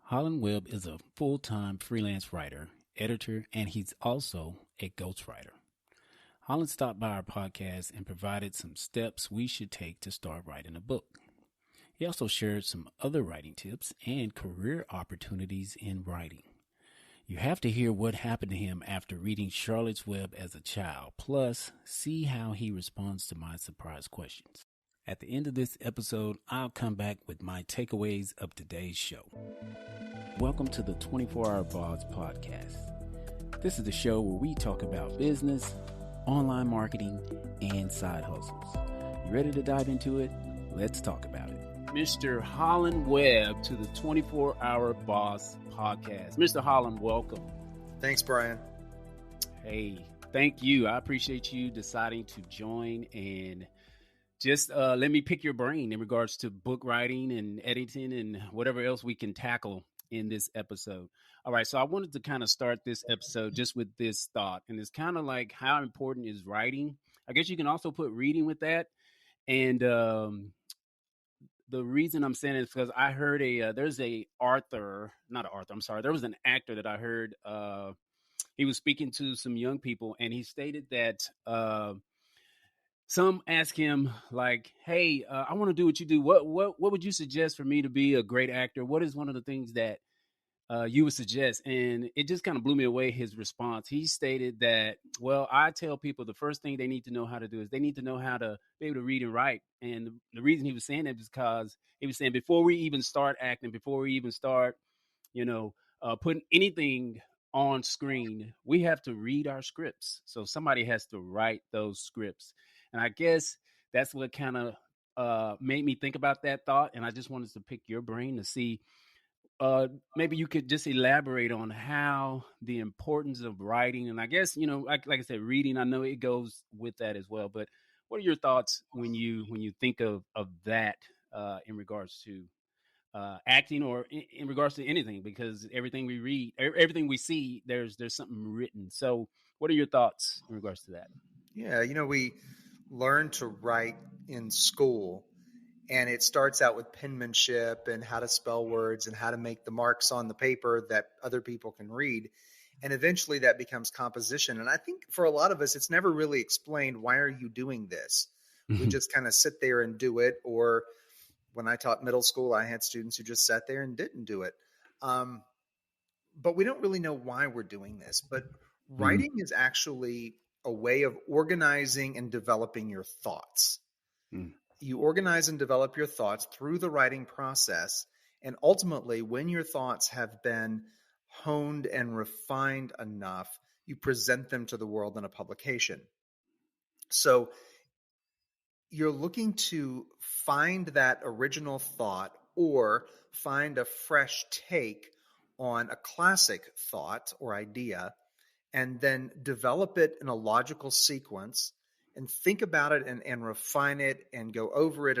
Holland Webb is a full-time freelance writer, editor, and he's also a ghostwriter. Holland stopped by our podcast and provided some steps we should take to start writing a book. He also shared some other writing tips and career opportunities in writing. You have to hear what happened to him after reading Charlotte's Web as a child, plus see how he responds to my surprise questions. At the end of this episode, I'll come back with my takeaways of today's show. Welcome to the 24-Hour Boss Podcast. This is the show where we talk about business, online marketing, and side hustles. You ready to dive into it? Let's talk about it. Mr. Holland Webb to the 24-Hour Boss Podcast. Mr. Holland, welcome. Thanks, Brian. Hey, thank you. I appreciate you deciding to join and just let me pick your brain in regards to book writing and editing and whatever else we can tackle in this episode. All right, so I wanted to kind of start this episode just with this thought, and it's kind of like how important is writing? I guess you can also put reading with that. And the reason I'm saying it is because I heard there was an actor that I heard, he was speaking to some young people, and he stated that some ask him like, hey, I want to do what you do. What would you suggest for me to be a great actor? What is one of the things that you would suggest? And it just kind of blew me away, his response. He stated that, well, I tell people the first thing they need to know how to do is they need to know how to be able to read and write. And the reason he was saying that is because he was saying before we even start acting, before we even start, putting anything on screen, we have to read our scripts. So somebody has to write those scripts. And I guess that's what kind of made me think about that thought. And I just wanted to pick your brain to see, maybe you could just elaborate on how the importance of writing. And I guess, like I said, reading, I know it goes with that as well. But what are your thoughts when you think of that in regards to acting or in regards to anything? Because everything we read, everything we see, there's something written. So what are your thoughts in regards to that? Yeah, we learn to write in school, and it starts out with penmanship and how to spell words and how to make the marks on the paper that other people can read. And eventually that becomes composition. And I think for a lot of us, it's never really explained, why are you doing this? We just kind of sit there and do it. Or when I taught middle school, I had students who just sat there and didn't do it. But we don't really know why we're doing this. But writing is actually a way of organizing and developing your thoughts. You organize and develop your thoughts through the writing process. And ultimately, when your thoughts have been honed and refined enough, you present them to the world in a publication. So you're looking to find that original thought or find a fresh take on a classic thought or idea, and then develop it in a logical sequence and think about it and refine it and go over it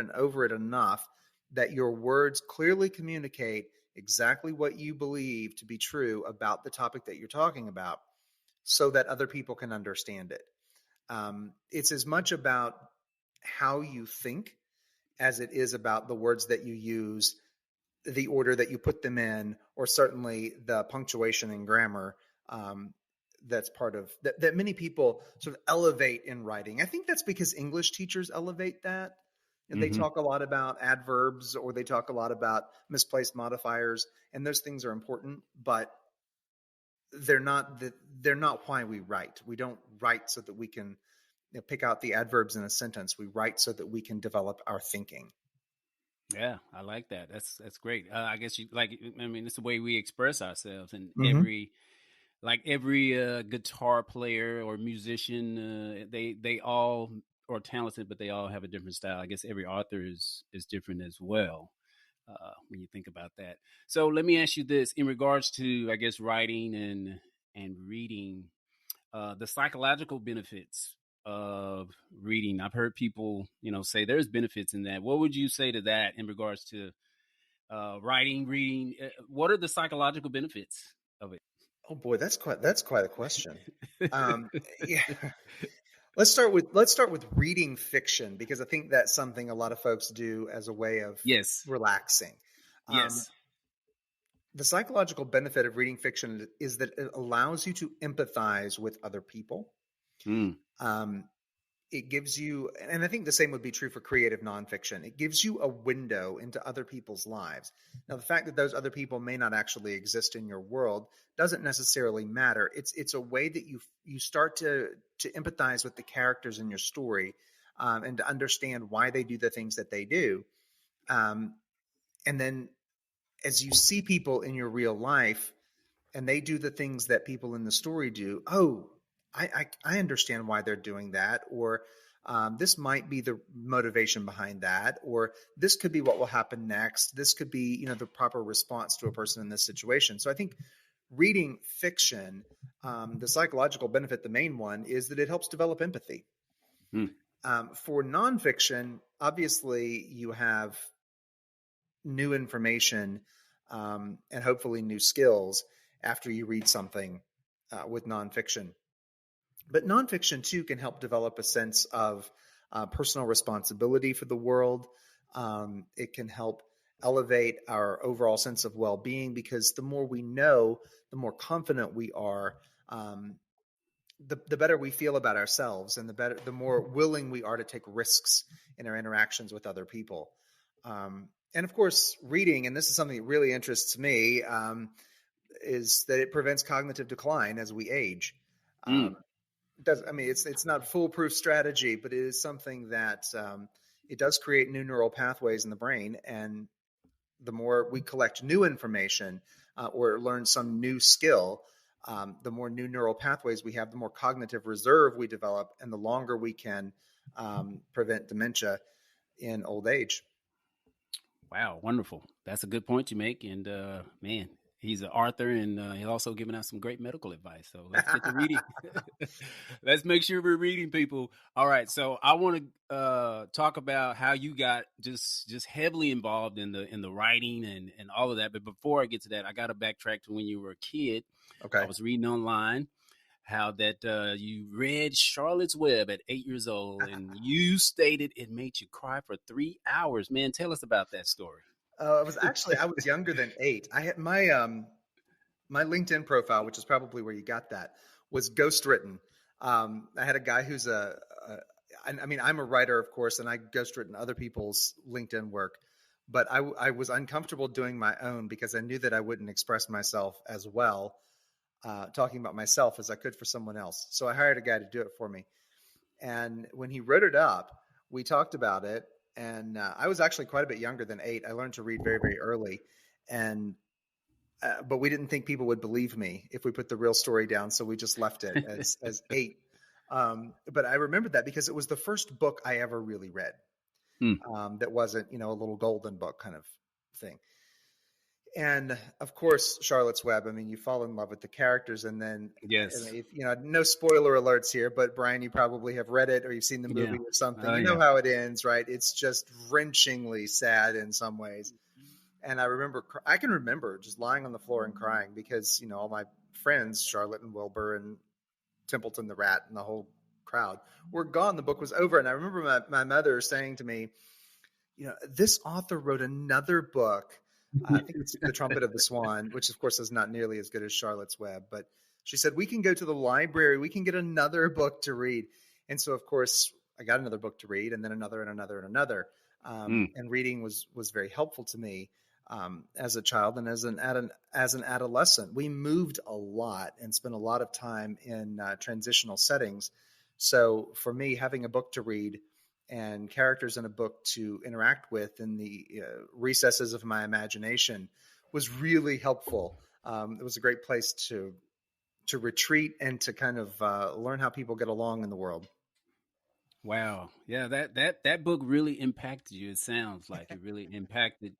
enough that your words clearly communicate exactly what you believe to be true about the topic that you're talking about, so that other people can understand it. It's as much about how you think as it is about the words that you use, the order that you put them in, or certainly the punctuation and grammar. That's part of that many people sort of elevate in writing. I think that's because English teachers elevate that. And they talk a lot about adverbs, or they talk a lot about misplaced modifiers, and those things are important, but they're not why we write. We don't write so that we can pick out the adverbs in a sentence. We write so that we can develop our thinking. Yeah, I like that. That's great. I guess it's the way we express ourselves, and every guitar player or musician, they all are talented, but they all have a different style. I guess every author is different as well, when you think about that. So let me ask you this in regards to, I guess, writing and reading, the psychological benefits of reading. I've heard people, say there's benefits in that. What would you say to that in regards to writing, reading? What are the psychological benefits of it? Oh boy, that's quite a question. Yeah. Let's start with reading fiction, because I think that's something a lot of folks do as a way of Yes. relaxing. Yes. The psychological benefit of reading fiction is that it allows you to empathize with other people. Mm, Um, it gives you, and I think the same would be true for creative nonfiction. It gives you a window into other people's lives. Now, the fact that those other people may not actually exist in your world doesn't necessarily matter. It's a way that you start to empathize with the characters in your story, and to understand why they do the things that they do. Um, and then as you see people in your real life and they do the things that people in the story do, oh, I understand why they're doing that, or this might be the motivation behind that, or this could be what will happen next. This could be, the proper response to a person in this situation. So I think reading fiction, the psychological benefit, the main one, is that it helps develop empathy. mm. For nonfiction, obviously, you have new information, and hopefully new skills after you read something with nonfiction. But nonfiction too can help develop a sense of personal responsibility for the world. It can help elevate our overall sense of well-being, because the more we know, the more confident we are, um, the better we feel about ourselves, and the more willing we are to take risks in our interactions with other people. And of course, reading, and this is something that really interests me, is that it prevents cognitive decline as we age. Um, Mm. it's not a foolproof strategy, but it is something that, it does create new neural pathways in the brain, and the more we collect new information, or learn some new skill, the more new neural pathways we have, the more cognitive reserve we develop, and the longer we can prevent dementia in old age. Wow, wonderful. That's a good point you make. And man, he's an author, and he's also giving out some great medical advice. So let's get to reading. Let's make sure we're reading, people. All right. So I want to talk about how you got just heavily involved in the writing and all of that. But before I get to that, I got to backtrack to when you were a kid. I Okay. was reading online how that you read Charlotte's Web at 8 years old, and you stated it made you cry for 3 hours. Man, tell us about that story. I was younger than 8. I had my LinkedIn profile, which is probably where you got that, was ghostwritten. I had a guy who's I mean, I'm a writer, of course, and I ghostwritten other people's LinkedIn work, but I was uncomfortable doing my own because I knew that I wouldn't express myself as well, talking about myself, as I could for someone else. So I hired a guy to do it for me. And when he wrote it up, we talked about it. And I was actually quite a bit younger than 8. I learned to read very, very early. And but we didn't think people would believe me if we put the real story down, so we just left it as 8. But I remembered that because it was the first book I ever really read, Mm, that wasn't, a little golden book kind of thing. And of course, Charlotte's Web. I mean, you fall in love with the characters, and then, I yes. mean, if, no spoiler alerts here, but Brian, you probably have read it or you've seen the Yeah. movie or something. Oh You know yeah. how it ends, right? It's just wrenchingly sad in some ways. And I can remember just lying on the floor and crying because, all my friends, Charlotte and Wilbur and Templeton the Rat and the whole crowd, were gone. The book was over. And I remember my mother saying to me, this author wrote another book. I think it's The Trumpet of the Swan, which of course is not nearly as good as Charlotte's Web. But she said, we can go to the library. We can get another book to read. And so, of course, I got another book to read, and then another and another and another. Mm, And reading was very helpful to me, as a child and as an adolescent. We moved a lot and spent a lot of time in transitional settings. So for me, having a book to read and characters in a book to interact with in the recesses of my imagination was really helpful. It was a great place to retreat and to kind of learn how people get along in the world. wow. Yeah, that book really impacted you. It sounds like it really impacted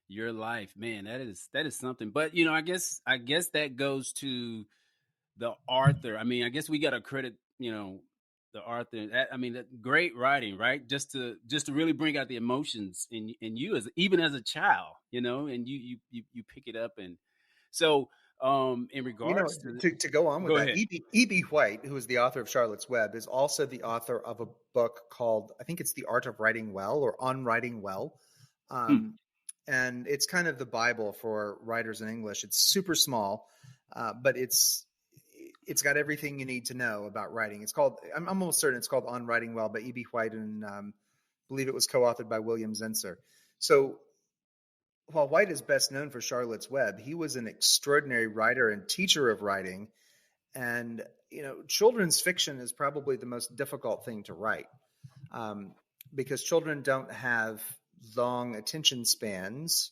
your life. Man, that is something. But I guess that goes to the author. I mean, I guess we got to credit, the author. I mean, that great writing, right? Just to really bring out the emotions in you as even as a child, and you pick it up. And so in regards to To go on with go that, ahead. E.B. White, who is the author of Charlotte's Web, is also the author of a book called, I think it's The Art of Writing Well or On Writing Well. Hmm. Um, and it's kind of the Bible for writers in English. It's super small, but it's got everything you need to know about writing. It's called, I'm almost certain it's called On Writing Well by E.B. White, and believe it was co-authored by William Zinsser. So while White is best known for Charlotte's Web, he was an extraordinary writer and teacher of writing. And children's fiction is probably the most difficult thing to write, um, because children don't have long attention spans,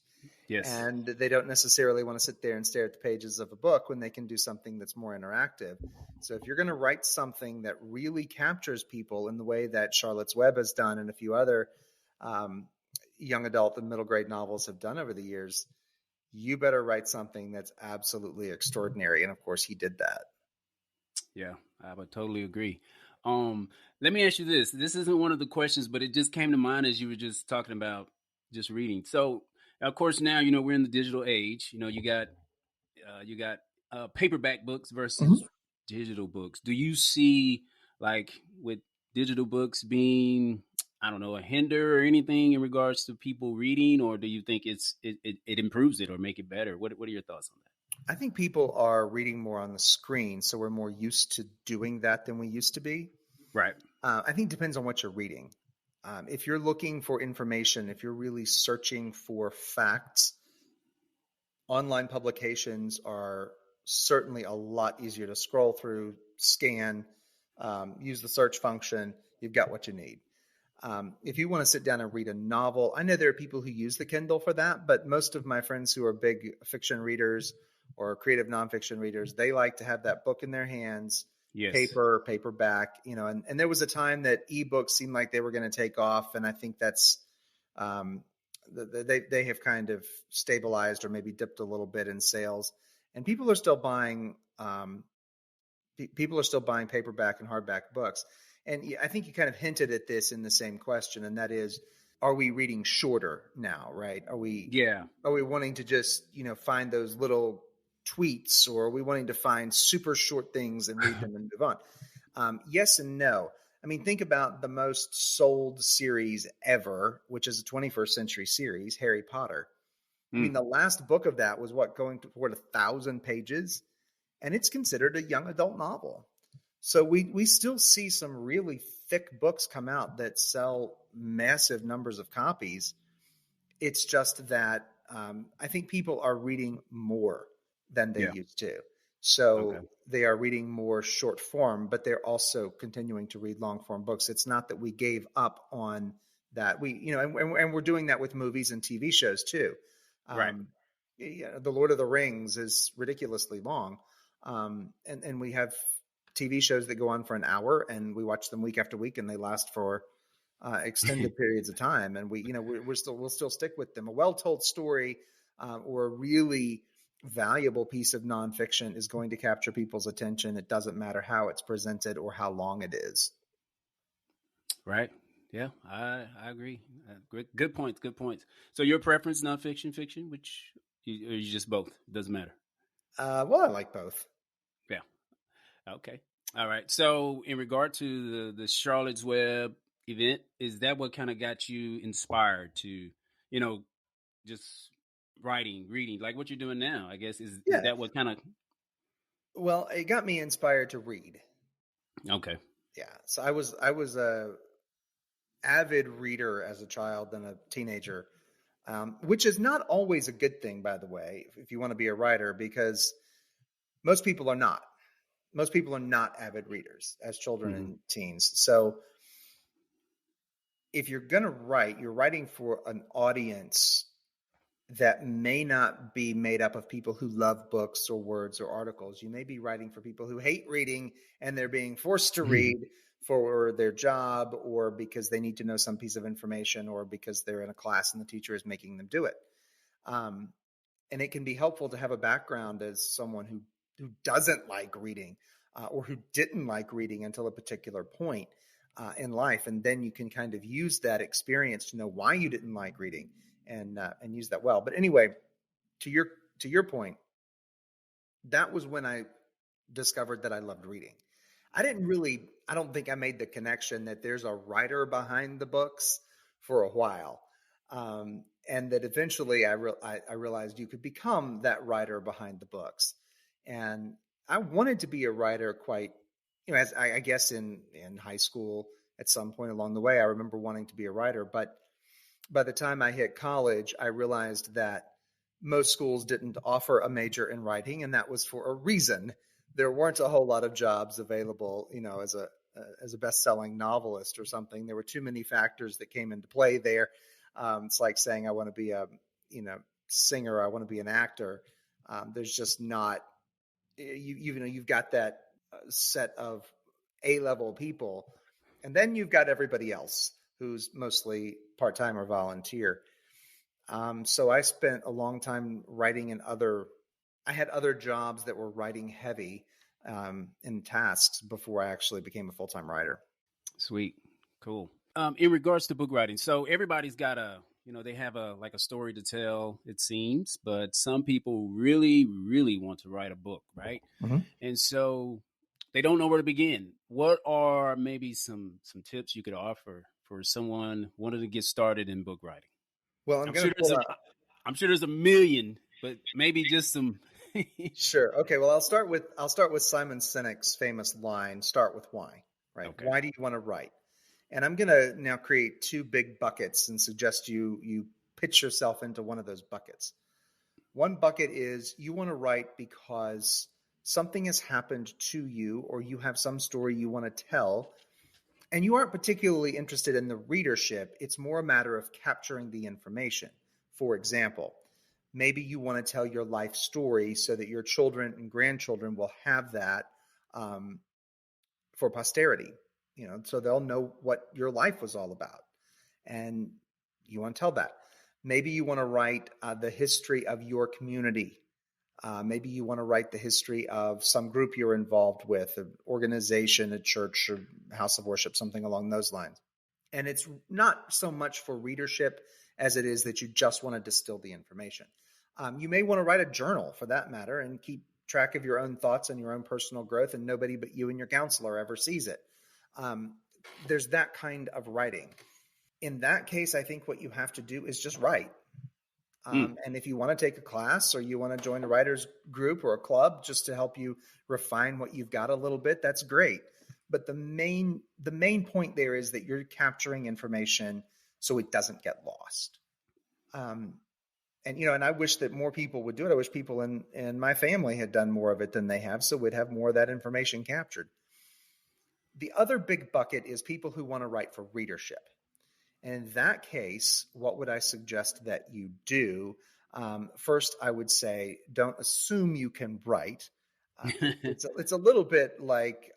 Yes. and they don't necessarily want to sit there and stare at the pages of a book when they can do something that's more interactive. So if you're going to write something that really captures people in the way that Charlotte's Web has done and a few other um, young adult and middle grade novels have done over the years, you better write something that's absolutely extraordinary. And of course, he did that. Yeah, I would totally agree. Um, Let me ask you this. This isn't one of the questions, but it just came to mind as you were just talking about just reading. So, of course, now we're in the digital age. You got paperback books versus Mhm. digital books. Do you see, like, with digital books being, I don't know, a hinder or anything in regards to people reading, or do you think it improves it or make it better? What are your thoughts on that? I think people are reading more on the screen, so we're more used to doing that than we used to be. Right. I think it depends on what you're reading. If you're looking for information, if you're really searching for facts, online publications are certainly a lot easier to scroll through, scan, use the search function. You've got what you need. If you want to sit down and read a novel, I know there are people who use the Kindle for that, but most of my friends who are big fiction readers or creative nonfiction readers, they like to have that book in their hands, Yes. paperback, and there was a time that ebooks seemed like they were going to take off. And I think that's, um, they have kind of stabilized or maybe dipped a little bit in sales, and people are still buying paperback and hardback books. And I think you kind of hinted at this in the same question, and that is, are we reading shorter now, right? Yeah. Are we wanting to just, find those little tweets, or are we wanting to find super short things and read them and move on? Yes and no. I mean, think about the most sold series ever, which is a 21st century series, Harry Potter. I mean, Mm, the last book of that was going toward 1,000 pages, and it's considered a young adult novel. So we still see some really thick books come out that sell massive numbers of copies. It's just that I think people are reading more than they yeah. used to. Okay. So they are reading more short form, but they're also continuing to read long form books. It's not that we gave up on that. And we're doing that with movies and TV shows too. Right. Um, the Lord of the Rings is ridiculously long, and we have TV shows that go on for an hour, and we watch them week after week, and they last for extended periods of time, and we'll still stick with them. A well told story, or a really valuable piece of nonfiction is going to capture people's attention. It doesn't matter how it's presented or how long it is. Right. Yeah, I agree. Good points. Good points. So your preference, nonfiction, fiction, or you just both? Doesn't matter. Well, I like both. Yeah. Okay. All right. So in regard to the Charlotte's Web event, is that what kind of got you inspired to, you know, just writing, reading, like what you're doing now? I guess is Yeah. that what kind of? Well, it got me inspired to read. Okay. Yeah. So I was a avid reader as a child and a teenager, which is not always a good thing, by the way, if you want to be a writer, because most people are not. Most people are not avid readers as children Hmm. and teens. So if you're going to write, you're writing for an audience that may not be made up of people who love books or words or articles. You may be writing for people who hate reading and they're being forced to read for their job, or because they need to know some piece of information, or because they're in a class and the teacher is making them do it. Um, and it can be helpful to have a background as someone who doesn't like reading, or who didn't like reading until a particular point in life, and then you can kind of use that experience to know why you didn't like reading, and use that well. But anyway, to your point, that was when I discovered that I loved reading. I don't think I made the connection that there's a writer behind the books for a while. and that eventually I realized you could become that writer behind the books. And I wanted to be a writer quite, as I guess in high school at some point along the way, I remember wanting to be a writer. But by the time I hit college, I realized that most schools didn't offer a major in writing, and that was for a reason. There weren't a whole lot of jobs available, as a best-selling novelist or something. There were too many factors that came into play there. It's like saying I want to be a, singer. I want to be an actor. There's just not. You've got that set of A-level people, and then you've got everybody else who's mostly part-time or volunteer. So I spent a long time writing I had other jobs that were writing heavy in tasks before I actually became a full-time writer. Sweet. Cool. In regards to book writing, so everybody's got they have a story to tell, it seems, but some people really, really want to write a book, right? Mm-hmm. And so they don't know where to begin. What are maybe some tips you could offer for someone wanting to get started in book writing? Well, I'm sure there's a million, but maybe just some. Sure. Okay. Well, I'll start with Simon Sinek's famous line, "Start with why." Right? Okay. Why do you want to write? And I'm going to now create two big buckets and suggest you pitch yourself into one of those buckets. One bucket is you want to write because something has happened to you, or you have some story you want to tell, and you aren't particularly interested in the readership. It's more a matter of capturing the information. For example, maybe you want to tell your life story so that your children and grandchildren will have that for posterity, so they'll know what your life was all about. And you want to tell that. Maybe you want to write the history of your community. Maybe you want to write the history of some group you're involved with, an organization, a church, or house of worship, something along those lines. And it's not so much for readership as it is that you just want to distill the information. You may want to write a journal, for that matter, and keep track of your own thoughts and your own personal growth, and nobody but you and your counselor ever sees it. There's that kind of writing. In that case, I think what you have to do is just write. And if you want to take a class, or you want to join a writer's group or a club just to help you refine what you've got a little bit, that's great. But the main point there is that you're capturing information so it doesn't get lost. And I wish that more people would do it. I wish people in my family had done more of it than they have, so we'd have more of that information captured. The other big bucket is people who want to write for readership. And in that case, what would I suggest that you do? First, I would say don't assume you can write. It's a little bit like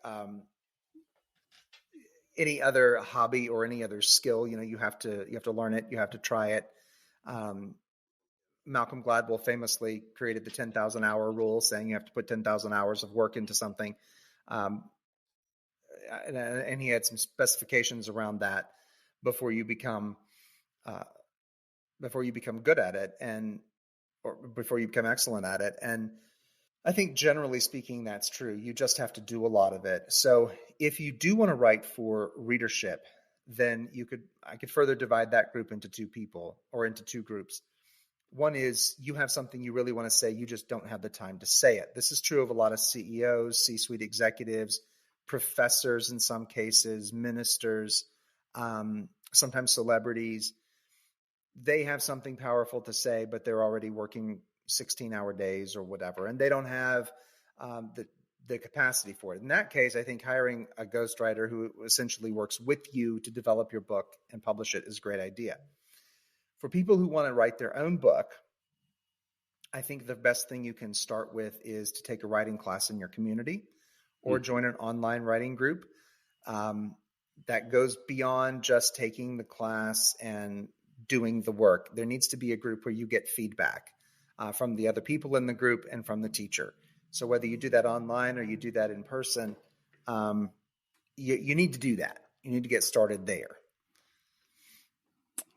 any other hobby or any other skill. You have to learn it. You have to try it. Malcolm Gladwell famously created the 10,000 hour rule, saying you have to put 10,000 hours of work into something. And he had some specifications around that before you become good at it, or before you become excellent at it. And I think generally speaking, that's true. You just have to do a lot of it. So if you do want to write for readership, then I could further divide that group into two groups. One is you have something you really want to say, you just don't have the time to say it. This is true of a lot of CEOs, C-suite executives, professors in some cases, ministers, sometimes celebrities. They have something powerful to say, but they're already working 16-hour days or whatever, and they don't have the capacity for it. In that case, I think hiring a ghostwriter who essentially works with you to develop your book and publish it is a great idea. For people who want to write their own book, I think the best thing you can start with is to take a writing class in your community, or join an online writing group that goes beyond just taking the class and doing the work. There needs to be a group where you get feedback from the other people in the group and from the teacher. So whether you do that online or you do that in person, you need to do that. You need to get started there.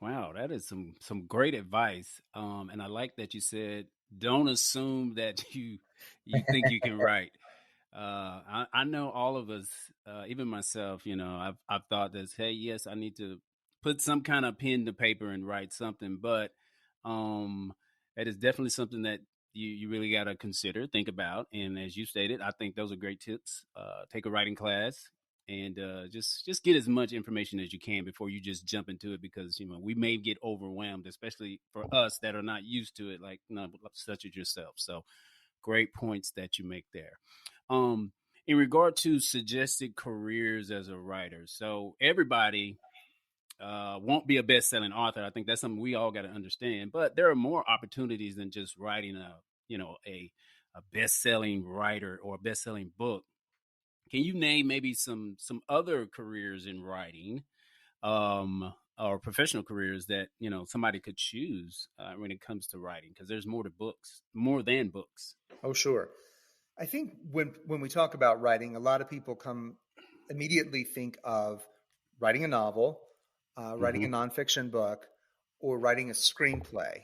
Wow, that is some great advice. And I like that you said, don't assume that you think you can write. I know all of us, even myself, I've thought this, hey, yes, I need to put some kind of pen to paper and write something, but Um, that is definitely something that you really got to consider, think about. And as you stated, I think those are great tips. Take a writing class and just get as much information as you can before you just jump into it, because we may get overwhelmed, especially for us that are not used to it, like such as yourself. So great points that you make there. Um, in regard to suggested careers as a writer, so everybody won't be a best-selling author. I think that's something we all got to understand. But there are more opportunities than just writing a best-selling writer or a best-selling book. Can you name maybe some other careers in writing, or professional careers that somebody could choose when it comes to writing? Because there's more to books, more than books. Oh, sure. I think when we talk about writing, a lot of people immediately think of writing a novel, writing a Mm-hmm. nonfiction book, or writing a screenplay.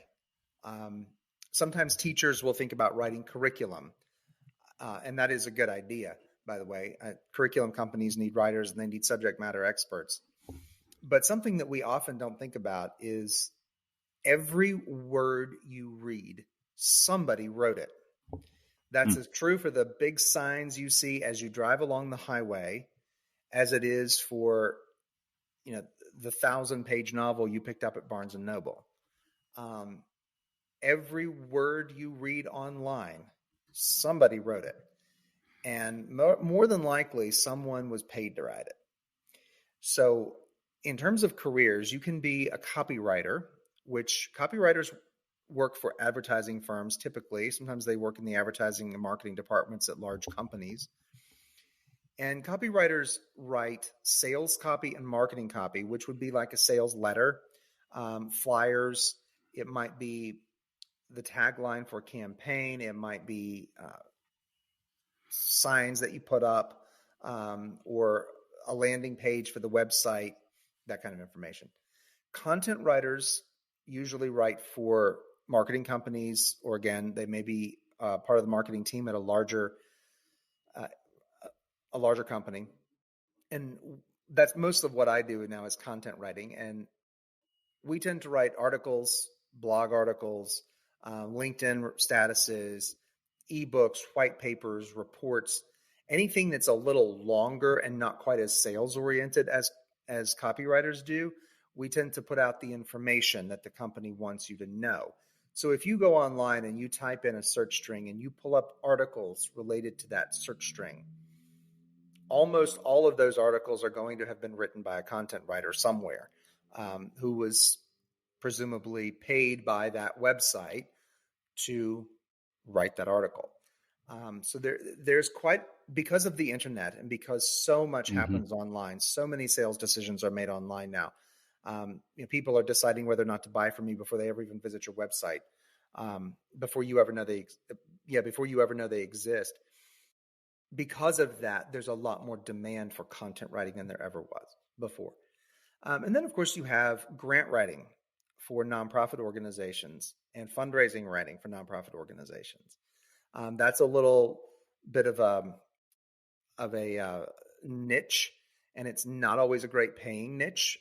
Um, Sometimes teachers will think about writing curriculum, and that is a good idea, by the way. Curriculum companies need writers and they need subject matter experts. But something that we often don't think about is every word you read, somebody wrote it. That's as true for the big signs you see as you drive along the highway as it is for, you know, the 1,000-page novel you picked up at Barnes and Noble. Um, every word you read online, somebody wrote it. And more than likely, someone was paid to write it. So, in terms of careers, you can be a copywriter, which copywriters work for advertising firms typically. Sometimes they work in the advertising and marketing departments at large companies. And copywriters write sales copy and marketing copy, which would be like a sales letter, flyers. It might be the tagline for a campaign. It might be signs that you put up, or a landing page for the website, that kind of information. Content writers usually write for marketing companies, or again, they may be part of the marketing team at uh, a larger company. And that's most of what I do now is content writing. And we tend to write articles, blog articles, LinkedIn statuses, ebooks, white papers, reports, anything that's a little longer and not quite as sales oriented as copywriters do. We tend to put out the information that the company wants you to know. So if you go online and you type in a search string and you pull up articles related to that search string, almost all of those articles are going to have been written by a content writer somewhere, who was presumably paid by that website to write that article. So there's quite, because of the internet and because so much Mm-hmm. happens online, so many sales decisions are made online now. People are deciding whether or not to buy from you before they ever even visit your website, before you ever know they exist. Because of that, there's a lot more demand for content writing than there ever was before. And then, of course, you have grant writing for nonprofit organizations and fundraising writing for nonprofit organizations. That's a little bit of a niche, and it's not always a great paying niche.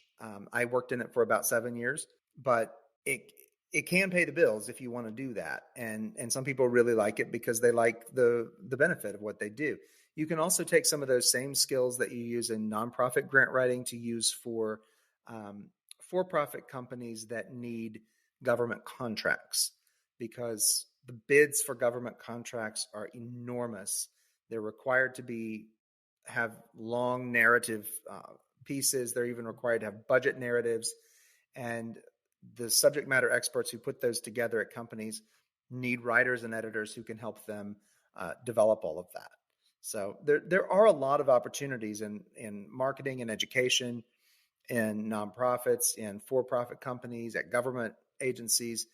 I worked in it for about 7 years, but it can pay the bills if you want to do that. And some people really like it because they like the benefit of what they do. You can also take some of those same skills that you use in nonprofit grant writing to use for-profit companies that need government contracts, because the bids for government contracts are enormous. They're required to have long narrative pieces. They're even required to have budget narratives, and the subject matter experts who put those together at companies need writers and editors who can help them develop all of that. So there are a lot of opportunities in marketing and education, in nonprofits, in for-profit companies, at government agencies,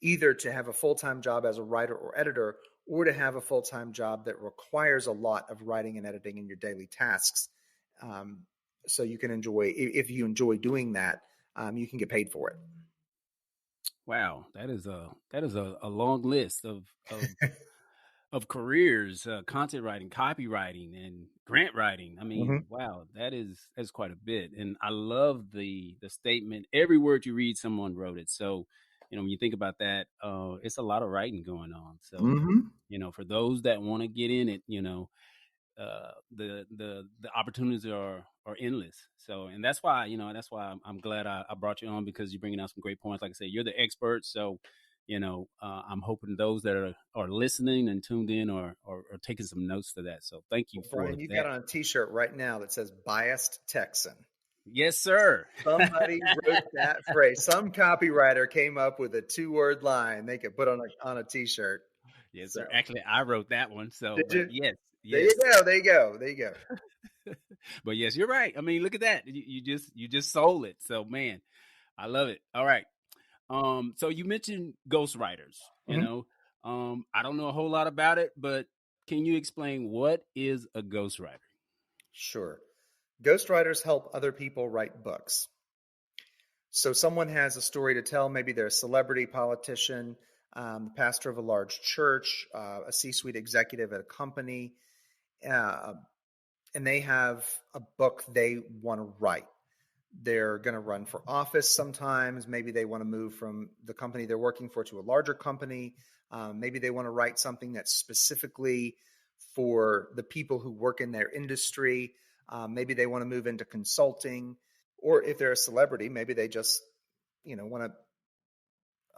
either to have a full-time job as a writer or editor, or to have a full-time job that requires a lot of writing and editing in your daily tasks. So you can enjoy, if you enjoy doing that, you can get paid for Wow, that is a long list of careers: content writing, copywriting, and grant writing. I it. mean, wow, that's quite a bit. And I love the statement: every word you read, someone wrote it. So when you think about that, it's a lot of writing going on. So, Mm-hmm. for those that want to get in it, the opportunities are endless. So, and that's why I'm glad I brought you on, because you're bringing out some great points. Like I said, you're the expert. So, I'm hoping those that are listening and tuned in are taking some notes to that. So, thank you Well, for Brian, you've got that. on a T-shirt right now that says "Biased Texan." Yes, sir. Somebody wrote that phrase. Some copywriter came up with a 2-word line they could put on a T-shirt. Yes, So sir. Actually, I wrote that one. So, did but you? yes, There you yes. go. There you go. There you go. But yes, you're right. I mean, look at that. You just sold it. So, man, I love it. All right. So you mentioned ghostwriters. Mhm. I don't know a whole lot about it, but can you explain what is a ghostwriter? Sure. Ghostwriters help other people write books. So someone has a story to tell. Maybe they're a celebrity, politician, the pastor of a large church, a C-suite executive at a company, uh, and they have a book they want to write. They're going to run for office sometimes. Maybe they want to move from the company they're working for to a larger company. Maybe they want to write something that's specifically for the people who work in their industry. Maybe they want to move into consulting. Or if they're a celebrity, maybe they just want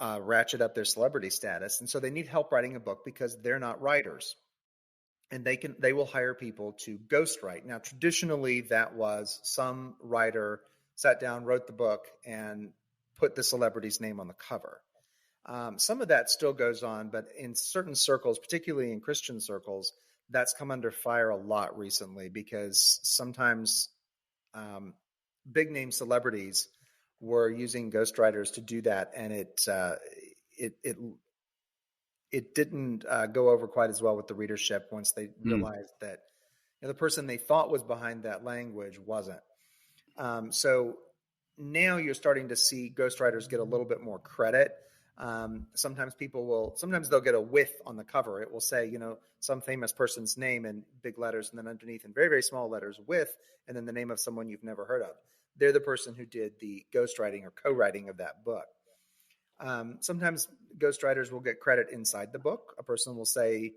to ratchet up their celebrity status. And so they need help writing a book because they're not writers. And they will hire people to ghostwrite. Now, traditionally, that was some writer sat down, wrote the book, and put the celebrity's name on the cover. Some of that still goes on, but in certain circles, particularly in Christian circles, that's come under fire a lot recently because sometimes big name celebrities were using ghostwriters to do that, and it didn't go over quite as well with the readership once they Hmm. realized that the person they thought was behind that language wasn't. So now you're starting to see ghostwriters get a little bit more credit. Sometimes they'll get a with on the cover. It will say, some famous person's name in big letters, and then underneath in very, very small letters, with, and then the name of someone you've never heard of. They're the person who did the ghostwriting or co-writing of that book. Sometimes ghostwriters will get credit inside the book. A person will say,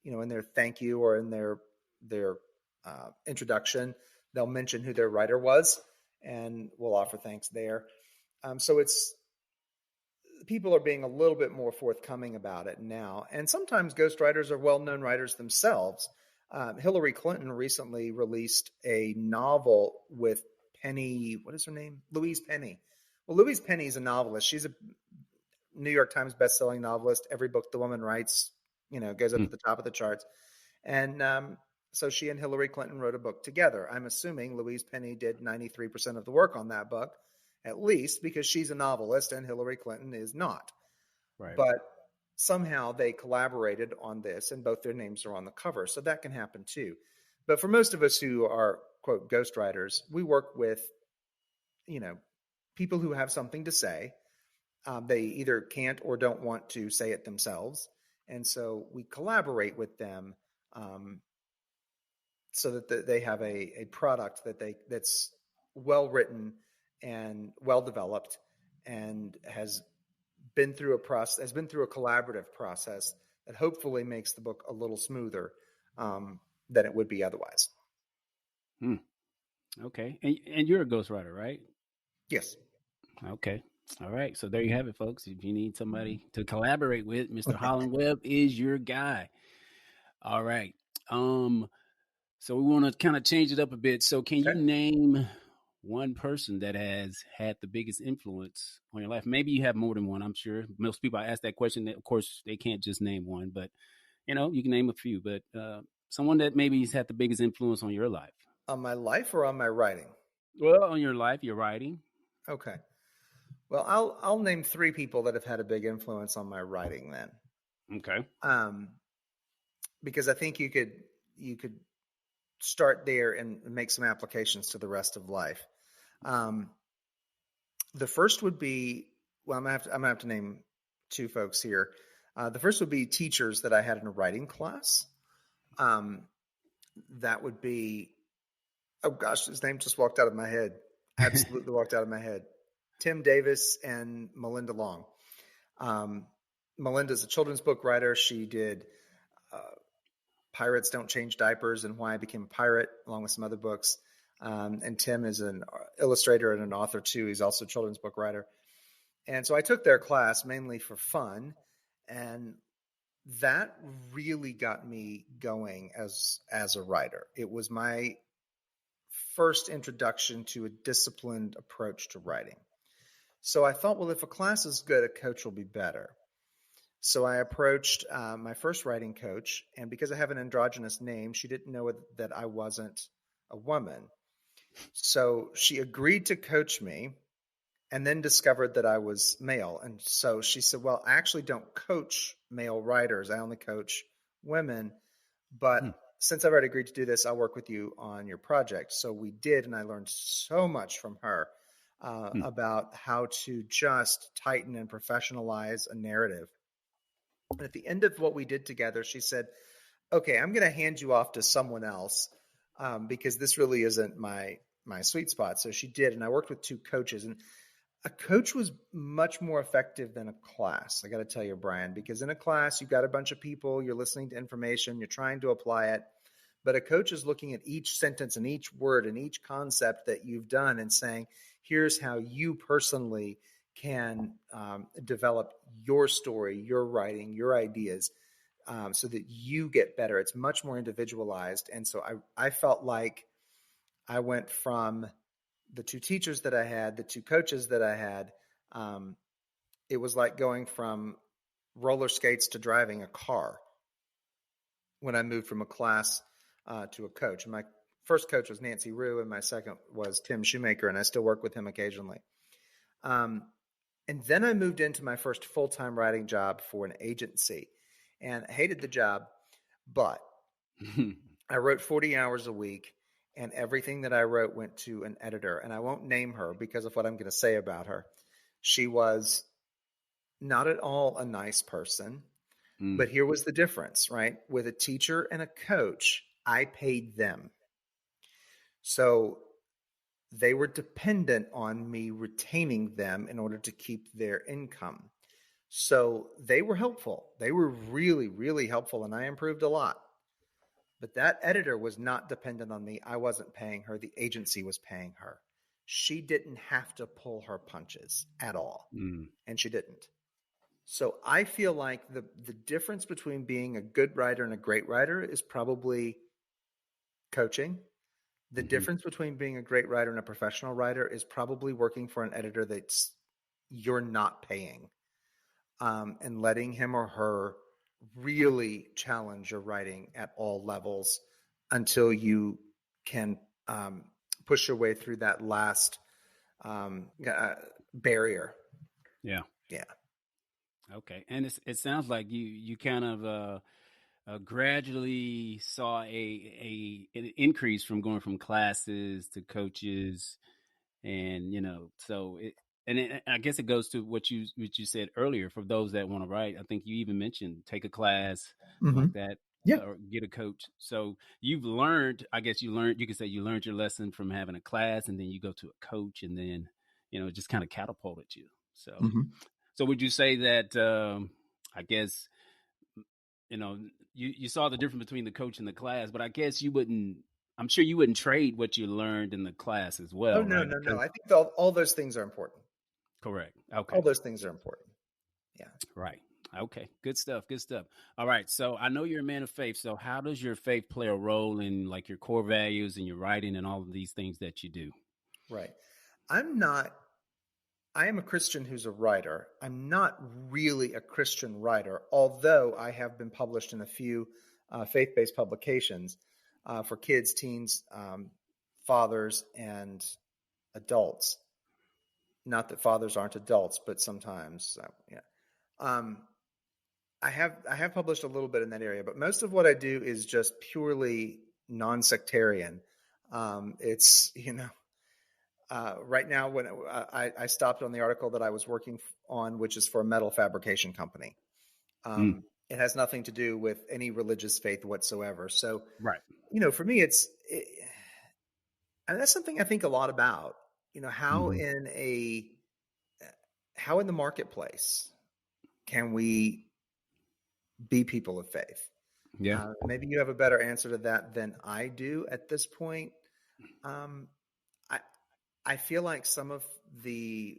in their thank you or in their introduction, they'll mention who their writer was, and we'll offer thanks there. So it's people are being a little bit more forthcoming about it now, and sometimes ghostwriters are well-known writers themselves. Hillary Clinton recently released a novel with Penny. What is her name? Louise Penny. Well, Louise Penny is a novelist. She's a New York Times bestselling novelist. Every book the woman writes, goes up Hmm. to the top of the charts. And so she and Hillary Clinton wrote a book together. I'm assuming Louise Penny did 93% of the work on that book, at least because she's a novelist and Hillary Clinton is not. Right. But somehow they collaborated on this, and both their names are on the cover. So that can happen too. But for most of us who are, quote, ghostwriters, we work with, you know, people who have something to say. They either can't or don't want to say it themselves. And so we collaborate with them um, so that they have a product that's well written and well developed and has been through a collaborative process that hopefully makes the book a little smoother than it would be otherwise. Hmm. Okay. And you're a ghostwriter, right? Yes. Okay. All right. So there you have it, folks. If you need somebody to collaborate with, Mr. Holland Webb is your guy. All right. Um, so we want to kind of change it up a bit. So can you Okay. name one person that has had the biggest influence on your life? Maybe you have more than one, I'm sure. Most people I ask that question, of course, they can't just name one, but you can name a few, but someone that maybe has had the biggest influence on your life. On my life or on my writing? Well, on your life, your writing. Okay. Well, I'll name 3 people that have had a big influence on my writing then, Okay. um, because I think you could start there and make some applications to the rest of life. Um, the first would be well, I'm gonna have to name 2 folks here. The first would be teachers that I had in a writing class. Um, that would be oh gosh, his name just walked out of my head. Absolutely walked out of my head. Tim Davis and Melinda Long. Um, Melinda's a children's book writer. She did uh, Pirates Don't Change Diapers and Why I Became a Pirate, along with some other books. And Tim is an illustrator and an author too. He's also a children's book writer. And so I took their class mainly for fun. And that really got me going as a writer. It was my first introduction to a disciplined approach to writing. So I thought, well, if a class is good, a coach will be better. So I approached my first writing coach, and because I have an androgynous name, she didn't know that I wasn't a woman. So she agreed to coach me, and then discovered that I was male. And so she said, well, I actually don't coach male writers. I only coach women. But Hmm. since I've already agreed to do this, I'll work with you on your project. So we did, and I learned so much from her Hmm. about how to just tighten and professionalize a narrative. And at the end of what we did together, she said, okay, I'm going to hand you off to someone else because this really isn't my sweet spot. So she did, and I worked with two coaches, and a coach was much more effective than a class. I got to tell you, Brian, because in a class, you've got a bunch of people, you're listening to information, you're trying to apply it. But a coach is looking at each sentence and each word and each concept that you've done and saying, here's how you personally can develop your story, your writing, your ideas so that you get better. It's much more individualized. And so I felt like I went from the two teachers that I had, the two coaches that I had, um, it was like going from roller skates to driving a car when I moved from a class to a coach. My first coach was Nancy Rue, and my second was Tim Shoemaker, and I still work with him occasionally. Um, and then I moved into my first full-time writing job for an agency, and I hated the job, but I wrote 40 hours a week, and everything that I wrote went to an editor. And I won't name her because of what I'm going to say about her. She was not at all a nice person, Mm. but here was the difference, right? With a teacher and a coach, I paid them. So they were dependent on me retaining them in order to keep their income. So they were helpful. They were really, really helpful, and I improved a lot. But that editor was not dependent on me. I wasn't paying her. The agency was paying her. She didn't have to pull her punches at all. Mm. And she didn't. So I feel like the difference between being a good writer and a great writer is probably coaching. The Hmm. difference between being a great writer and a professional writer is probably working for an editor that's you're not paying and letting him or her really challenge your writing at all levels until you can push your way through that last barrier. Yeah. Yeah. Okay. And it sounds like you kind of gradually saw an increase from going from classes to coaches, and so I guess it goes to what you said earlier. For those that want to write, I think you even mentioned take a class Mm-hmm. like that, Yeah. or get a coach. So you've learned, I guess you could say you learned your lesson from having a class, and then you go to a coach, and then it just kind of catapulted you. So Mm-hmm. so would you say that, I guess, you know, you saw the difference between the coach and the class, but I guess I'm sure you wouldn't trade what you learned in the class as Oh well, no, right? no, no. Because I think all those things are important. correct. Okay. All those things are important. Yeah. Right. Okay. Good stuff. Good stuff. All right. So I know you're a man of faith. So how does your faith play a role in like your core values and your writing and all of these things that you do? Right. I'm not I am a Christian who's a writer. I'm not really a Christian writer, although I have been published in a few faith-based publications for kids, teens, fathers, and adults. Not that fathers aren't adults, but sometimes. So, yeah. Um, I have published a little bit in that area, but most of what I do is just purely non-sectarian. It's right now, when I stopped on the article that I was working on, which is for a metal fabrication company. Mm, It has nothing to do with any religious faith whatsoever. So, right. for me, and that's something I think a lot about. You know, Hmm. how in the marketplace, can we be people of faith? Yeah. Maybe you have a better answer to that than I do at this point. Um, I I feel like some of the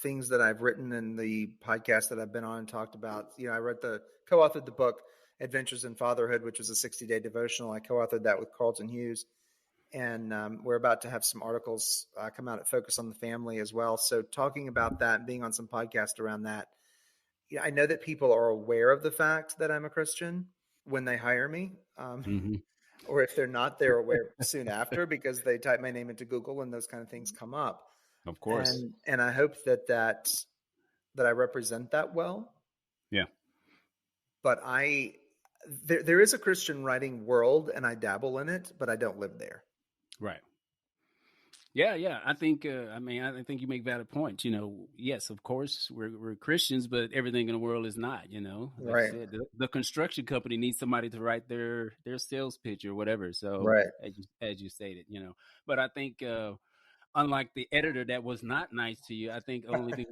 things that I've written in the podcast that I've been on and talked about, I wrote co-authored the book Adventures in Fatherhood, which was a 60-day devotional. I co-authored that with Carlton Hughes, and we're about to have some articles come out at Focus on the Family as well. So talking about that, being on some podcast around that, I know that people are aware of the fact that I'm a Christian when they hire me. Hmm. Or if they're not, they're aware soon after because they type my name into Google and those kind of things come up. Of course. And I hope that I represent that well. Yeah. But there is a Christian writing world, and I dabble in it, but I don't live there. Right. Yeah, yeah. I think. I think you make valid points. Yes, of course, we're Christians, but everything in the world is not. Like you Right. said, the construction company needs somebody to write their sales pitch or whatever. So, Right. as you stated, But I think, unlike the editor that was not nice to you, I think the only thing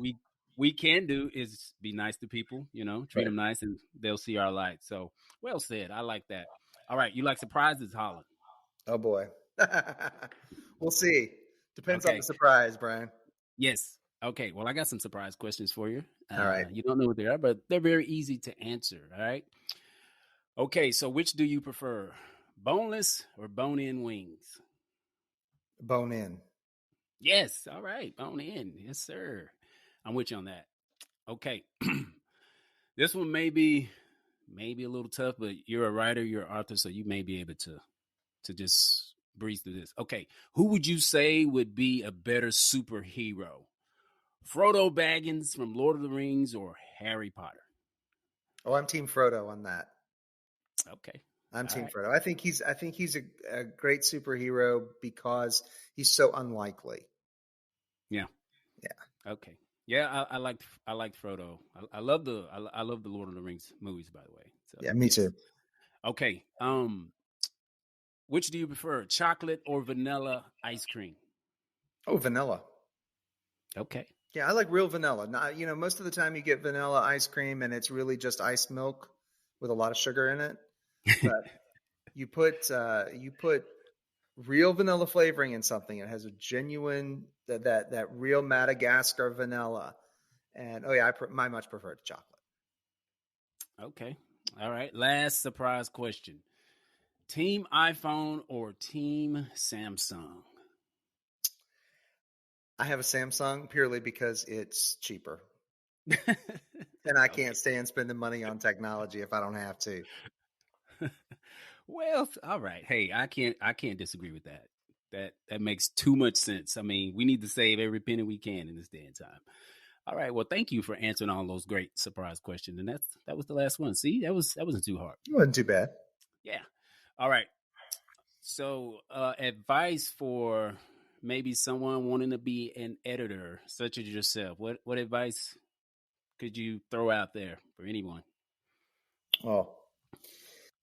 we can do is be nice to people. Treat Right. them nice, and they'll see our light. So, well said. I like that. All right, you like surprises, Holland? Oh boy. We'll see. Depends on the Okay. surprise, Brian. Yes. Okay. Well, I got some surprise questions for you. All right. You don't know what they are, but they're very easy to answer. All right. Okay. So, which do you prefer, boneless or bone-in wings? Bone in. Yes. All right. Bone in. Yes, sir. I'm with you on that. Okay. This one maybe a little tough, but you're a writer, you're an author, so you may be able to just breeze through this. Okay. Who would you say would be a better superhero? Frodo Baggins from Lord of the Rings or Harry Potter? Oh, I'm Team Frodo on that. Okay. I'm All Team right. Frodo. I think he's a great superhero because he's so unlikely. Yeah. Yeah. Okay. Yeah, I liked Frodo. I love the Lord of the Rings movies, by the way. So Yeah, me yes. too. Okay. Which do you prefer, chocolate or vanilla ice cream? Oh, vanilla. Okay. Yeah, I like real vanilla. Not, most of the time you get vanilla ice cream and it's really just ice milk with a lot of sugar in it. But you put real vanilla flavoring in something. It has a genuine that real Madagascar vanilla. And oh yeah, I much prefer chocolate. Okay. All right. Last surprise question. Team iPhone or team Samsung? I have a Samsung purely because it's cheaper. And I can't Okay. stand spending money on technology if I don't have to. Well, all right. Hey, I can't disagree with that. That makes too much sense. I mean, we need to save every penny we can in this day and time. All right. Well, thank you for answering all those great surprise questions. And that was the last one. See, that wasn't too hard. It wasn't too bad. Yeah. All right. So, advice for maybe someone wanting to be an editor, such as yourself. What advice could you throw out there for anyone? Well,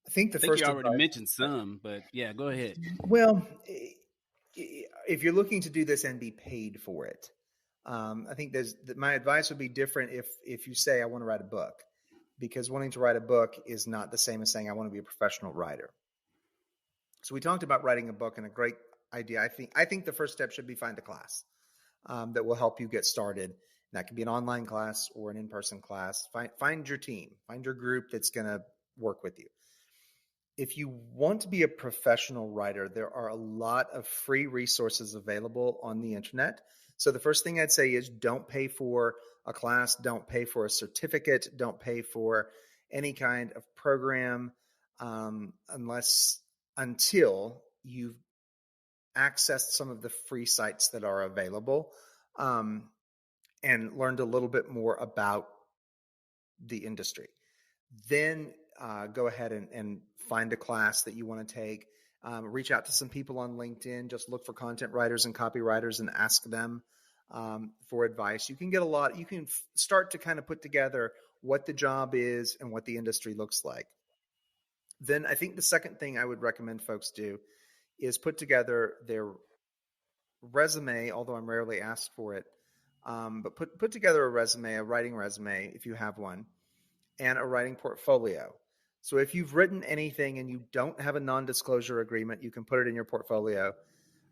I think I the think you first already advice. mentioned some, but yeah, go ahead. Well, if you're looking to do this and be paid for it, I think my advice would be different if you say I want to write a book, because wanting to write a book is not the same as saying I want to be a professional writer. So we talked about writing a book, and a great idea. I think the first step should be find a class that will help you get started. And that can be an online class or an in-person class. Find your team, find your group that's going to work with you. If you want to be a professional writer, there are a lot of free resources available on the internet. So the first thing I'd say is don't pay for a class, don't pay for a certificate, don't pay for any kind of program until you've accessed some of the free sites that are available um, and learned a little bit more about the industry. Then go ahead and find a class that you want to take. Reach out to some people on LinkedIn. Just look for content writers and copywriters and ask them for advice. You can get a lot. You can start to kind of put together what the job is and what the industry looks like. Then I think the second thing I would recommend folks do is put together their resume, although I'm rarely asked for it. But put together a resume, a writing resume, if you have one, and a writing portfolio. So if you've written anything and you don't have a non-disclosure agreement, you can put it in your portfolio.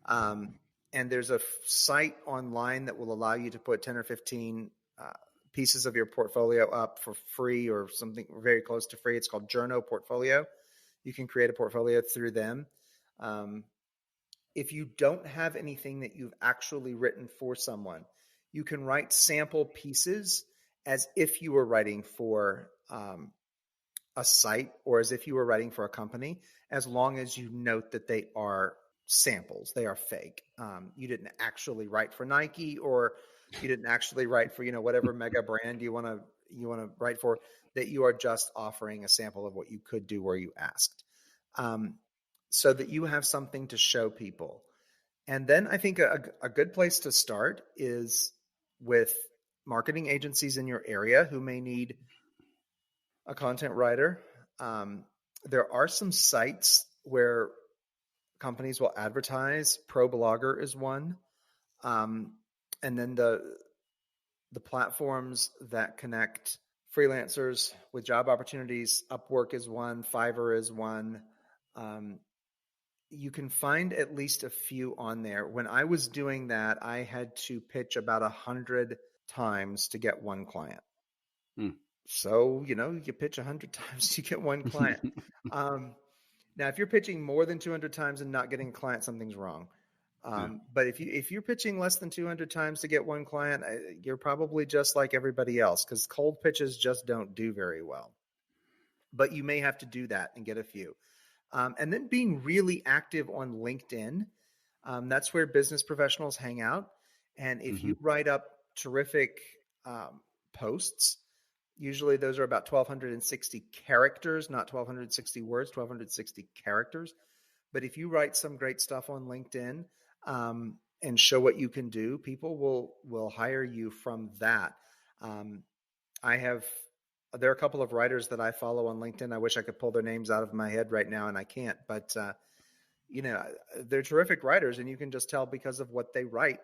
Um, and there's a site online that will allow you to put 10 or 15 pieces of your portfolio up for free or something very close to free. It's called Journo Portfolio. You can create a portfolio through them. Um, if you don't have anything that you've actually written for someone, you can write sample pieces as if you were writing for a site or as if you were writing for a company, as long as you note that they are samples, they are fake. You didn't actually write for Nike, or you didn't actually write for, whatever mega brand you want to write for, that you are just offering a sample of what you could do where you asked, so that you have something to show people. And then I think a good place to start is with marketing agencies in your area who may need a content writer. There are some sites where companies will advertise. ProBlogger is one. And then the platforms that connect freelancers with job opportunities, Upwork is one, Fiverr is one. You can find at least a few on there. When I was doing that, I had to pitch about 100 times to get one client. Hmm. So, you pitch 100 times to get one client. Now, if you're pitching more than 200 times and not getting a client, something's wrong. Yeah. But if you're pitching less than 200 times to get one client, you're probably just like everybody else, because cold pitches just don't do very well. But you may have to do that and get a few. And then being really active on LinkedIn. That's where business professionals hang out. And if Mm-hmm. you write up terrific posts, usually those are about 1,260 characters, not 1,260 words, 1,260 characters. But if you write some great stuff on LinkedIn and show what you can do, people will hire you from that. There are a couple of writers that I follow on LinkedIn. I wish I could pull their names out of my head right now, and I can't. But they're terrific writers, and you can just tell because of what they write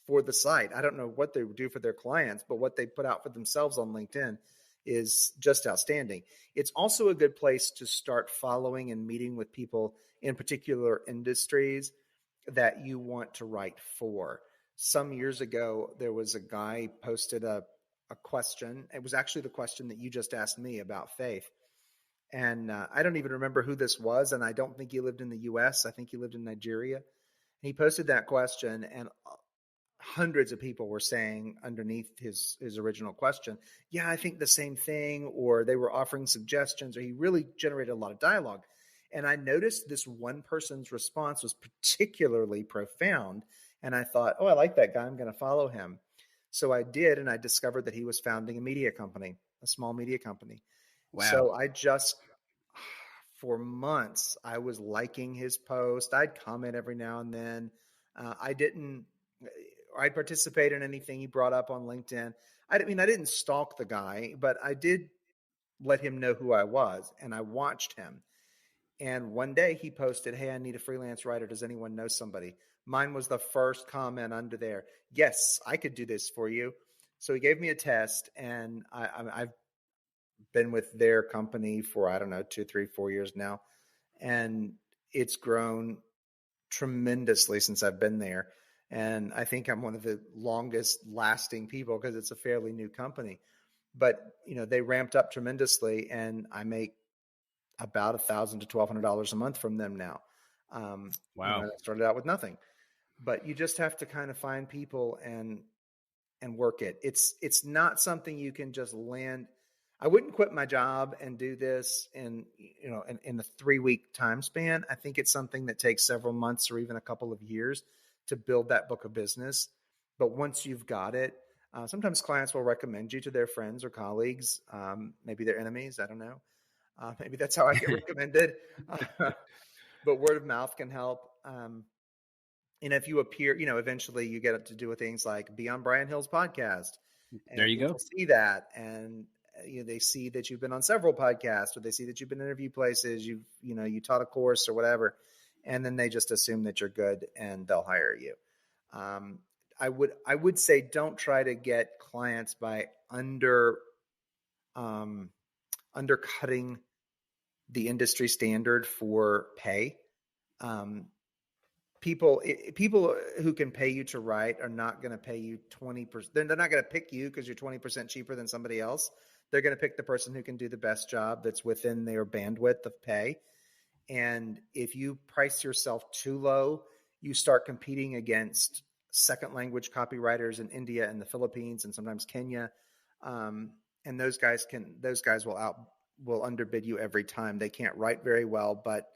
for the site. I don't know what they do for their clients, but what they put out for themselves on LinkedIn is just outstanding. It's also a good place to start following and meeting with people in particular industries that you want to write for. Some years ago, there was a guy posted a question. It was actually the question that you just asked me about faith. And I don't even remember who this was. And I don't think he lived in the US. I think he lived in Nigeria. And he posted that question, and hundreds of people were saying underneath his original question, yeah, I think the same thing, or they were offering suggestions, or he really generated a lot of dialogue. And I noticed this one person's response was particularly profound. And I thought, oh, I like that guy. I'm going to follow him. So I did, and I discovered that he was founding a media company, a small media company. Wow. So for months, I was liking his post. I'd comment every now and then. I'd participate in anything he brought up on LinkedIn. I didn't stalk the guy, but I did let him know who I was, and I watched him. And one day he posted, "Hey, I need a freelance writer. Does anyone know somebody?" Mine was the first comment under there. Yes, I could do this for you. So he gave me a test, and I've been with their company for, I don't know, 2, 3, 4 years now. And it's grown tremendously since I've been there. And I think I'm one of the longest lasting people because it's a fairly new company. But, they ramped up tremendously, and I make about $1,000 to $1,200 a month from them now. Wow. I started out with nothing. But you just have to kind of find people and work it. It's not something you can just land. I wouldn't quit my job and do this in the 3-week time span. I think it's something that takes several months or even a couple of years to build that book of business. But once you've got it, sometimes clients will recommend you to their friends or colleagues, maybe their enemies. I don't know. Maybe that's how I get recommended. But word of mouth can help. And if you appear, eventually you get to do things like be on Brian Hill's podcast, There and you go. people see that, and they see that you've been on several podcasts, or they see that you've been interviewed places, you taught a course or whatever, and then they just assume that you're good and they'll hire you. I would say don't try to get clients by undercutting the industry standard for pay. People who can pay you to write are not going to pay you 20%. They're not going to pick you because you're 20% cheaper than somebody else. They're going to pick the person who can do the best job that's within their bandwidth of pay. And if you price yourself too low, you start competing against second language copywriters in India and the Philippines and sometimes Kenya. And those guys will underbid you every time. They can't write very well, but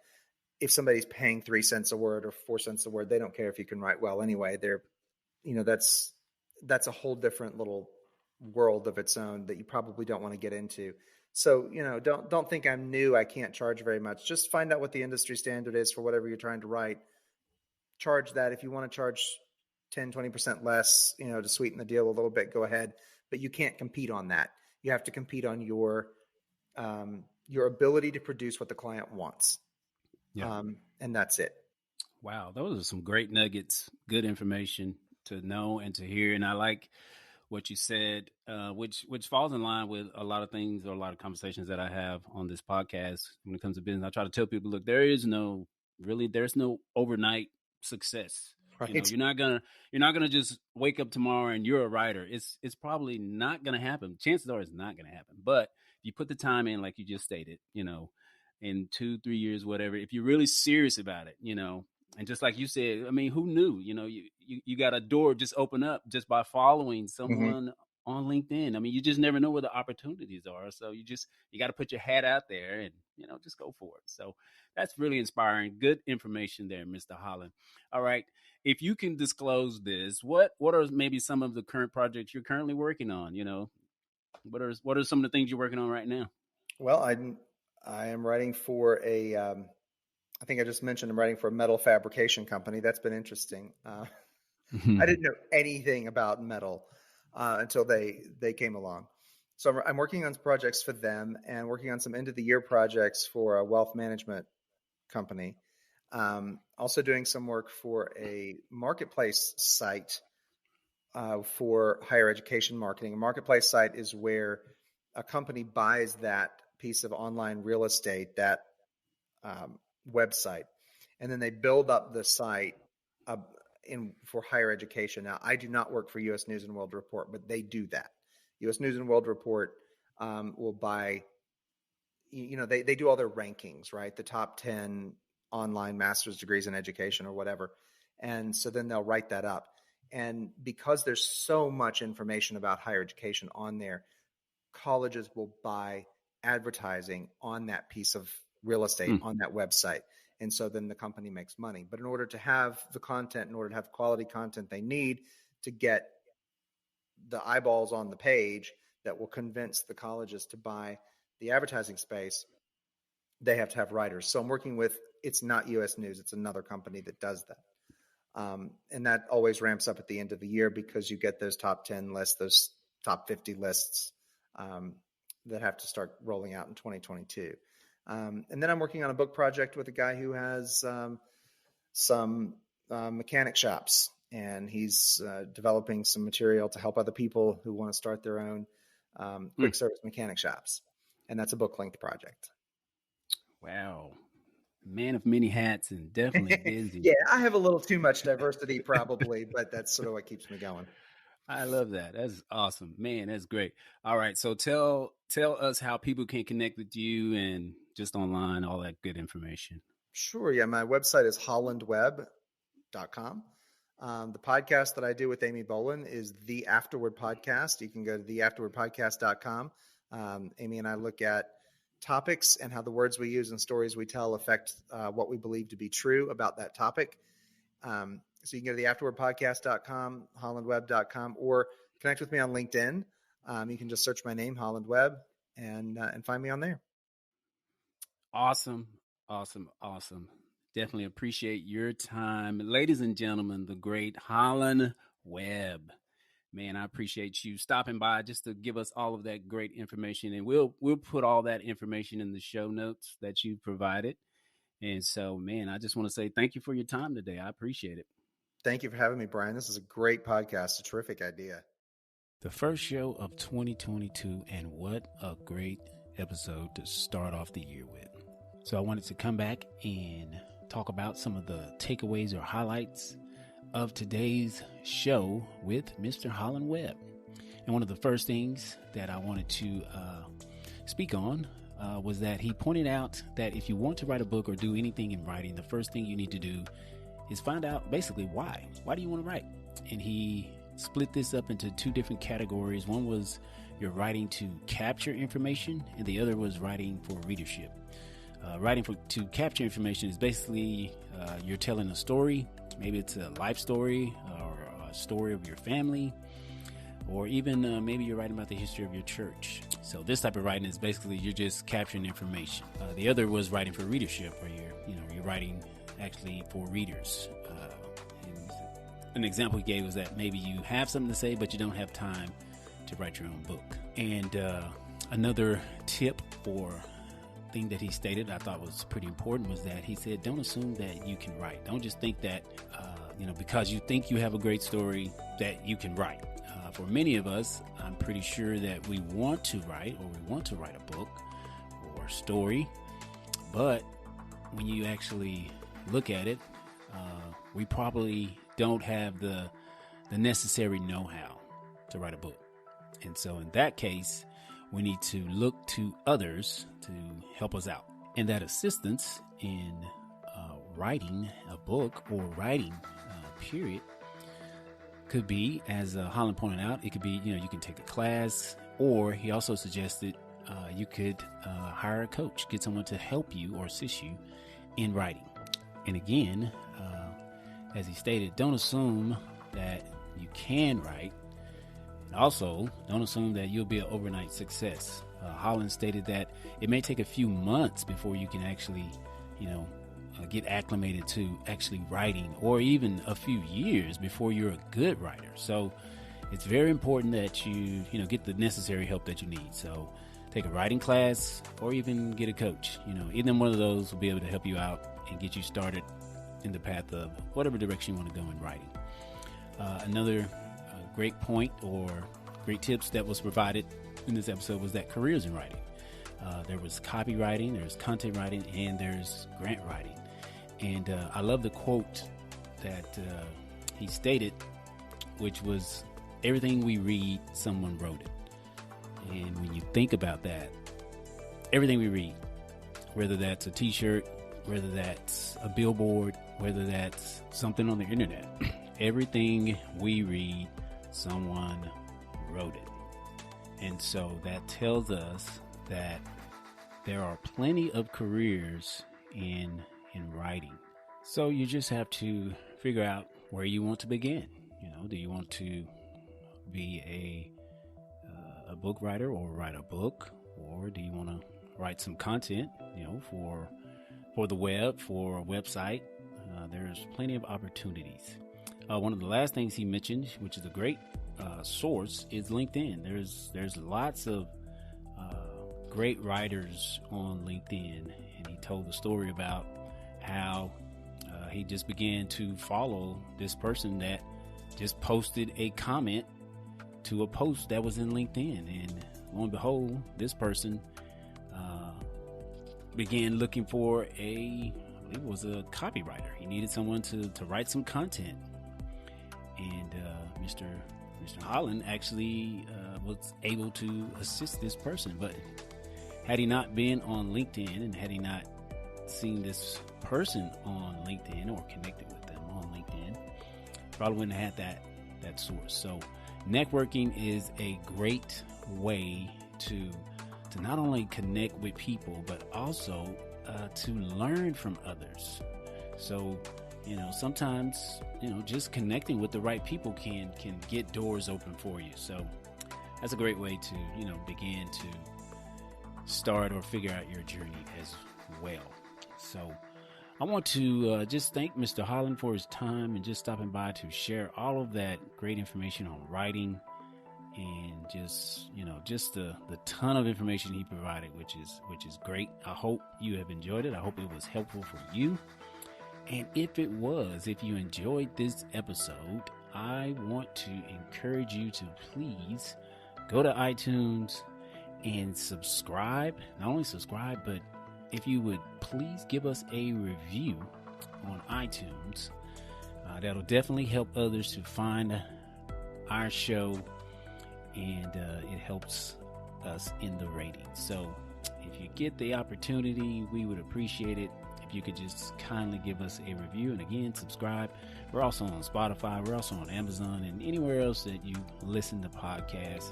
if somebody's paying 3 cents a word or 4 cents a word, they don't care if you can write well anyway. That's a whole different little world of its own that you probably don't want to get into. So, don't think I'm new. I can't charge very much. Just find out what the industry standard is for whatever you're trying to write. Charge that. If you want to charge 10, 20% less, to sweeten the deal a little bit, go ahead. But you can't compete on that. You have to compete on your ability to produce what the client wants. Yeah. And that's it. Wow, those are some great nuggets, good information to know and to hear. And I like what you said, which falls in line with a lot of things or a lot of conversations that I have on this podcast when it comes to business. I try to tell people, look, there's no overnight success. Right. You're not gonna just wake up tomorrow and you're a writer. It's probably not gonna happen. Chances are it's not gonna happen. But if you put the time in, like you just stated, in 2-3 years, whatever, if you're really serious about it, and just like you said, I mean, who knew? You got a door just open up just by following someone on LinkedIn. I mean, you just never know where the opportunities are. So you got to put your hat out there and just go for it. So that's really inspiring. Good information there, Mr. Holland. All right, if you can disclose this, what are maybe some of the current projects you're currently working on? What are some of the things you're working on right now? Well, I am writing for I think I just mentioned I'm writing for a metal fabrication company. That's been interesting. I didn't know anything about metal until they came along. So I'm working on projects for them and working on some end of the year projects for a wealth management company. Also doing some work for a marketplace site for higher education marketing. A marketplace site is where a company buys that piece of online real estate, that website, and then they build up the site for higher education. Now, I do not work for U.S. News and World Report, but they do that. U.S. News and World Report will buy, they do all their rankings, right? The top 10 online master's degrees in education or whatever. And so then they'll write that up. And because there's so much information about higher education on there, colleges will buy advertising on that piece of real estate on that website. And so then the company makes money. But in order to have the content, in order to have quality content they need to get the eyeballs on the page that will convince the colleges to buy the advertising space, they have to have writers. So I'm working with, it's not US News, it's another company that does that. And that always ramps up at the end of the year because you get those top 10 lists, those top 50 lists that have to start rolling out in 2022. And then I'm working on a book project with a guy who has some mechanic shops, and he's developing some material to help other people who want to start their own quick service mechanic shops. And that's a book-length project. Wow. Man of many hats and definitely busy. Yeah, I have a little too much diversity probably, but that's sort of what keeps me going. I love that. That's awesome. Man, that's great. All right. So tell us how people can connect with you and just online, all that good information. Sure. Yeah. My website is hollandwebb.com. The podcast that I do with Amy Bolin is The Afterward Podcast. You can go to theafterwardpodcast.com. Amy and I look at topics and how the words we use and stories we tell affect what we believe to be true about that topic. So you can go to theafterwardpodcast.com, hollandwebb.com, or connect with me on LinkedIn. You can just search my name, Holland Webb, and find me on there. Awesome. Definitely appreciate your time. Ladies and gentlemen, the great Holland Webb. Man, I appreciate you stopping by just to give us all of that great information. And we'll put all that information in the show notes that you provided. And so, man, I just want to say thank you for your time today. I appreciate it. Thank you for having me, Brian. This is a great podcast, a terrific idea. The first show of 2022, and what a great episode to start off the year with. So I wanted to come back and talk about some of the takeaways or highlights of today's show with Mr. Holland Webb. And one of the first things that I wanted to speak on was that he pointed out that if you want to write a book or do anything in writing, the first thing you need to do is find out basically why. Why do you want to write? And he split this up into two different categories. One was you're writing to capture information, and the other was writing for readership. Writing to capture information is basically you're telling a story. Maybe it's a life story or a story of your family, or even maybe you're writing about the history of your church. So this type of writing is basically you're just capturing information. The other was writing for readership, where you're writing actually for readers. And an example he gave was that maybe you have something to say, but you don't have time to write your own book. And another tip or thing that he stated I thought was pretty important was that he said, don't assume that you can write. Don't just think that, because you think you have a great story that you can write. For many of us, I'm pretty sure that we want to write a book or a story. But when you actually look at it, we probably don't have the necessary know-how to write a book. And so in that case, we need to look to others to help us out. And that assistance in writing a book or writing, period, could be, as Holland pointed out, it could be, you can take a class, or he also suggested you could hire a coach, get someone to help you or assist you in writing. And again, as he stated, don't assume that you can write. And also, don't assume that you'll be an overnight success. Holland stated that it may take a few months before you can actually, get acclimated to actually writing, or even a few years before you're a good writer. So it's very important that you get the necessary help that you need. So take a writing class or even get a coach. Either one of those will be able to help you out and get you started in the path of whatever direction you want to go in writing. Another great point or great tips that was provided in this episode was that careers in writing. There was copywriting, there's content writing, and there's grant writing. And I love the quote that he stated, which was, everything we read, someone wrote it. And when you think about that, everything we read, whether that's a t-shirt, whether that's a billboard, whether that's something on the internet, everything we read, someone wrote it. And so that tells us that there are plenty of careers in writing. So you just have to figure out where you want to begin. Do you want to be a book writer or write a book, or do you want to write some content, for the web, for a website? There's plenty of opportunities. One of the last things he mentioned, which is a great source, is LinkedIn. There's lots of great writers on LinkedIn, and he told the story about how he just began to follow this person that just posted a comment to a post that was in LinkedIn, and lo and behold, this person began looking for I believe it was a copywriter. He needed someone to write some content, and Mr. Holland actually was able to assist this person. But had he not been on LinkedIn, and had he not seen this person on LinkedIn or connected with them on LinkedIn, probably wouldn't have had that source. So networking is a great way to not only connect with people, but also to learn from others. So sometimes just connecting with the right people can get doors open for you. So that's a great way to begin to start or figure out your journey as well. So I want to just thank Mr. Holland for his time and just stopping by to share all of that great information on writing, and just the ton of information he provided, which is great. I hope you have enjoyed it. I hope it was helpful for you. And if you enjoyed this episode, I want to encourage you to please go to iTunes and subscribe. Not only subscribe, but if you would please give us a review on iTunes. That'll definitely help others to find our show, and it helps us in the ratings. So if you get the opportunity, we would appreciate it if you could just kindly give us a review. And again, subscribe. We're also on Spotify. We're also on Amazon and anywhere else that you listen to podcasts.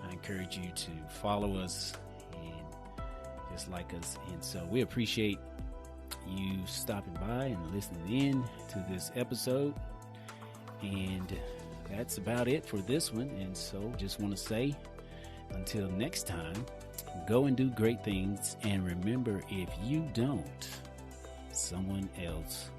I encourage you to follow us and just like us. And so we appreciate you stopping by and listening in to this episode. And that's about it for this one. And so just want to say, until next time, go and do great things. And remember, if you don't, someone else